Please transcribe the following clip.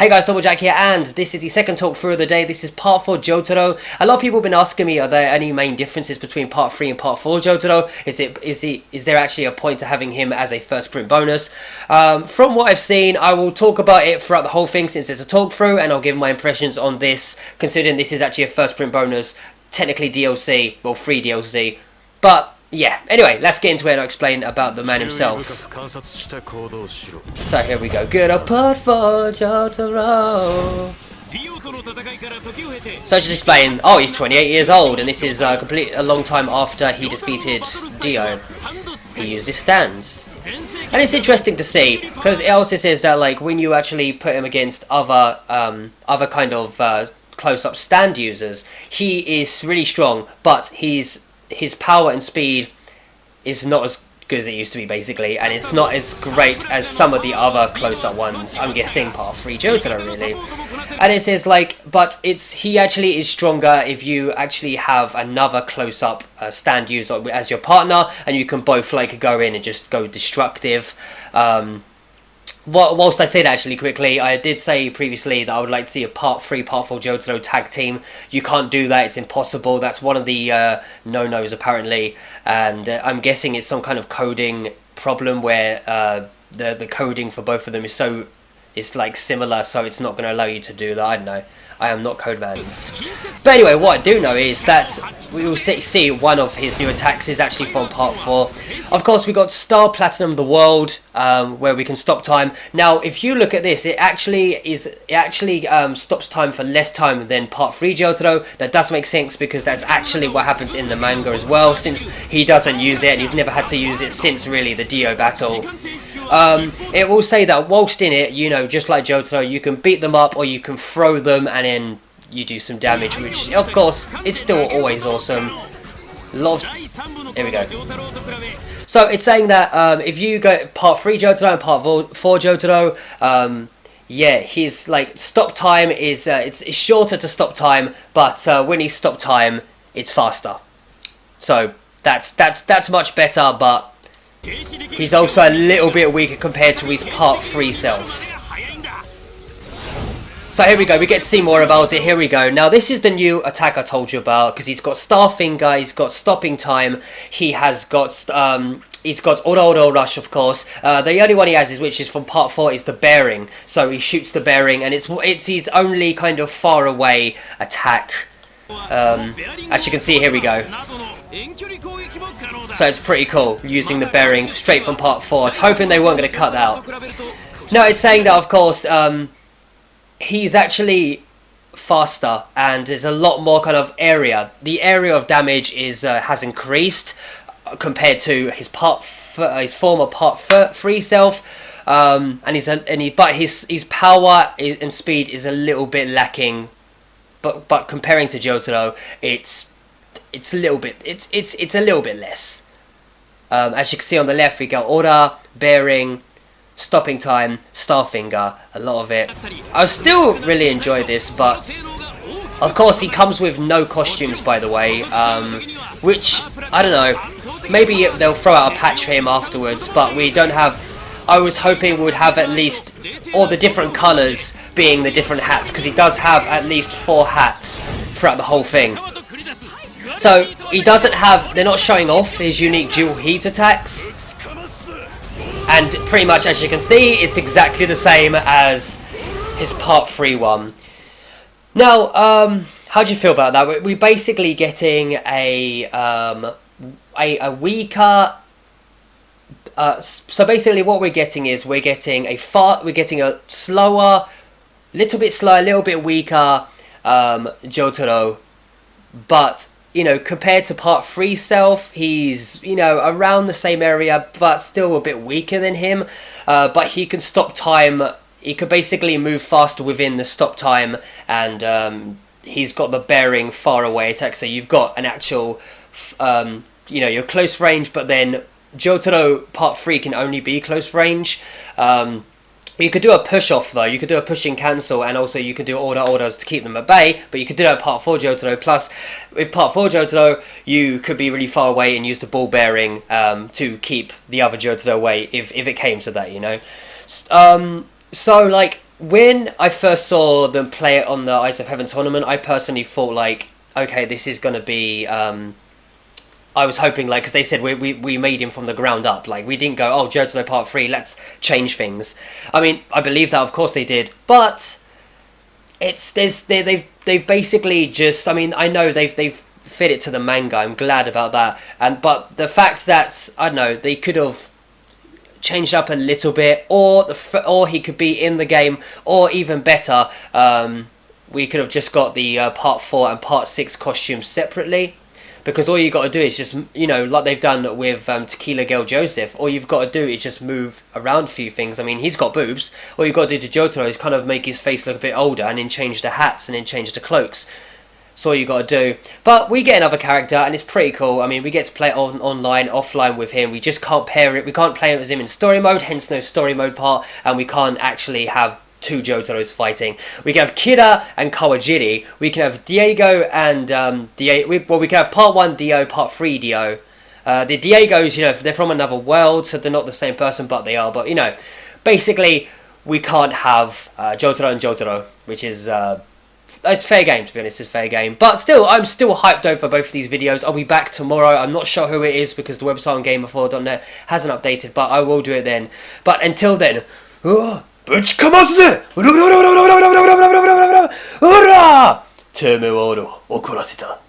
Hey guys, Double Jack here, and this is the second talk through of the day. This is part 4 Jotaro. A lot of people have been asking me, are there any main differences between part 3 and part 4 Jotaro? Is there actually a point to having him as a first sprint bonus? From what I've seen, I will talk about it throughout the whole thing since it's a talk through, and I'll give my impressions on this, considering this is actually a first sprint bonus, technically DLC, well, free DLC, but yeah, anyway, let's get into it and I'll explain about the man himself. So here we go. Good old part for Jotaro. So I just explain, oh, he's 28 years old, and this is a long time after he defeated Dio. He uses stands. And it's interesting to see, because it also says that like when you actually put him against other kind of close-up stand users, he is really strong, but his power and speed is not as good as it used to be, basically, and it's not as great as some of the other close-up ones. I'm guessing part 3 Jotaro, really. And it says like, but he actually is stronger if you actually have another close-up stand user as your partner, and you can both like go in and just go destructive. Whilst I say that actually quickly, I did say previously that I would like to see a part 3, part 4 Jotaro tag team. You can't do that, it's impossible. That's one of the no-nos apparently, and I'm guessing it's some kind of coding problem where the coding for both of them is like similar, so it's not going to allow you to do that. I don't know. I am not Codemans. But anyway, what I do know is that we will see one of his new attacks is actually from part 4. Of course, we got Star Platinum the World, where we can stop time. Now, if you look at this, it actually stops time for less time than part 3 Jotaro. That does make sense because that's actually what happens in the manga as well, since he doesn't use it and he's never had to use it since really the Dio battle. It will say that whilst in it, you know, just like Jotaro, you can beat them up or you can throw them and then you do some damage, which of course is still always awesome. Here we go. So it's saying that if you go part 3 Jotaro and part 4 Jotaro, yeah, his like stop time is it's shorter to stop time, but when he stop time, it's faster. So that's much better, but he's also a little bit weaker compared to his part 3 self. So here we go, we get to see more about it. Here we go. Now this is the new attack I told you about, because he's got Star Finger, he's got Stopping Time, he has got he's got Oro Rush, of course. The only one he has, which is from part 4, is the Bearing. So he shoots the Bearing, and it's his only kind of far away attack. As you can see, here we go. So it's pretty cool, using the Bearing straight from part 4. I was hoping they weren't going to cut that out. Now it's saying that, of course, he's actually faster, and there's a lot more kind of area. The area of damage has increased compared to his former part 3 self, but his power and speed is a little bit lacking. But comparing to Jotaro, it's a little bit less. As you can see on the left, we got Ora, Bearing, Stopping Time, Starfinger, a lot of it. I still really enjoy this, but of course he comes with no costumes, by the way, which, I don't know, maybe they'll throw out a patch for him afterwards, but we don't have. I was hoping we would have at least all the different colours being the different hats, because he does have at least 4 hats throughout the whole thing. So he doesn't have, they're not showing off his unique dual heat attacks, and pretty much, as you can see, it's exactly the same as his part 3 one. Now, how do you feel about that? We're basically getting a weaker. So basically, what we're getting is we're getting a slower, little bit weaker Jotaro, but you know, compared to part 3 self, he's, you know, around the same area, but still a bit weaker than him. But he can stop time. He could basically move faster within the stop time, and he's got the Bearing far away attack. So you've got an actual, you know, your close range, but then Jotaro part 3 can only be close range. You could do a push off though, you could do a push and cancel, and also you could do orders to keep them at bay, but you could do that part 4 Jotaro. Plus, with part 4 Jotaro, you could be really far away and use the ball bearing to keep the other Jotaro away if it came to that, you know. So like, when I first saw them play it on the Ice of Heaven tournament, I personally thought like, okay, this is gonna be. I was hoping like, because they said we made him from the ground up. Like we didn't go, oh, Jotaro Part 3, let's change things. I mean, I believe that, of course they did, but they've basically just. I mean, I know they've fit it to the manga. I'm glad about that. But the fact that I don't know, they could have changed up a little bit, or he could be in the game, or even better, we could have just got the Part 4 and Part 6 costumes separately. Because all you got to do is just, you know, like they've done with Tequila Girl Joseph, all you've got to do is just move around a few things. I mean, he's got boobs. All you've got to do to Jotaro is kind of make his face look a bit older, and then change the hats, and then change the cloaks. That's all you got to do. But we get another character, and it's pretty cool. I mean, we get to play it online, offline with him. We just can't pair it. We can't play it as him in story mode, hence no story mode part, and we can't actually have two Jotaros fighting. We can have Kira and Kawajiri. We can have Diego and we can have Part 1 Dio, Part 3 Dio. The Diegos, you know, they're from another world, so they're not the same person, but they are. But, you know, basically, we can't have Jotaro and Jotaro, which is... it's fair game, to be honest, it's fair game. But still, I'm still hyped over both of these videos. I'll be back tomorrow. I'm not sure who it is because the website on Gamer4.net hasn't updated, but I will do it then. But until then... ぶちかますぜうらうらうらうらうらうらうらうらうらうらうらうらうらてめえは俺を怒らせた。